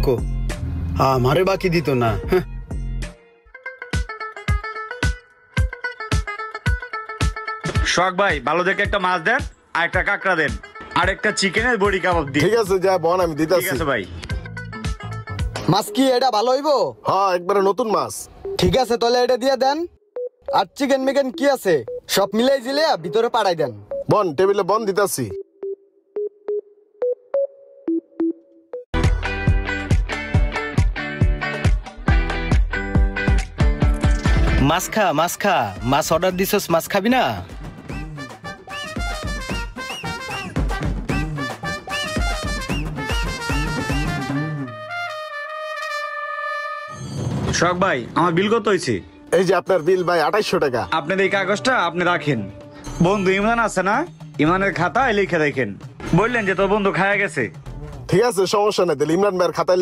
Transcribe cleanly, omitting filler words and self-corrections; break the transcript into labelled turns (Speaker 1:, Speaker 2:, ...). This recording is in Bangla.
Speaker 1: কো আমারে বাকি দিত না।
Speaker 2: শখ ভাই ভালো দেখে একটা মাছ দেন, আর একটা কাঁকড়া দেন, আর একটা চিকেনের বড়ি কাবাব দিন।
Speaker 3: ঠিক আছে যা বন আমি
Speaker 2: ঠিক
Speaker 3: দিতাছি।
Speaker 2: আছে ভাই।
Speaker 4: মাছ কি এটা ভালো হইবো?
Speaker 3: হ্যাঁ একবারে নতুন মাছ।
Speaker 4: ঠিক আছে তাহলে এটা দিয়ে দেন। আর চিকেন মিকেন কি আছে সব মিলাই জিলে ভিতরে পাঠাই দেন।
Speaker 3: বন টেবিলে বন দিতাছি।
Speaker 5: মাছ খা মাছ খা, মাছ অর্ডার দিছস, মাছ খাবি না?
Speaker 2: শখ ভাই আমার বিল কত হয়েছে?
Speaker 3: এই যে আপনার বিল ভাই 2800 টাকা।
Speaker 2: আপনার এই কাগজটা আপনি রাখেন। বন্ধু ইমরান আছে না, ইমরানের খাতায় লিখে দেখেন। বললেন যে তোর বন্ধু খায়া গেছে।
Speaker 3: ঠিক আছে সমস্যা নাই, তাহলে ইমরান ভাইয়ের খাতায়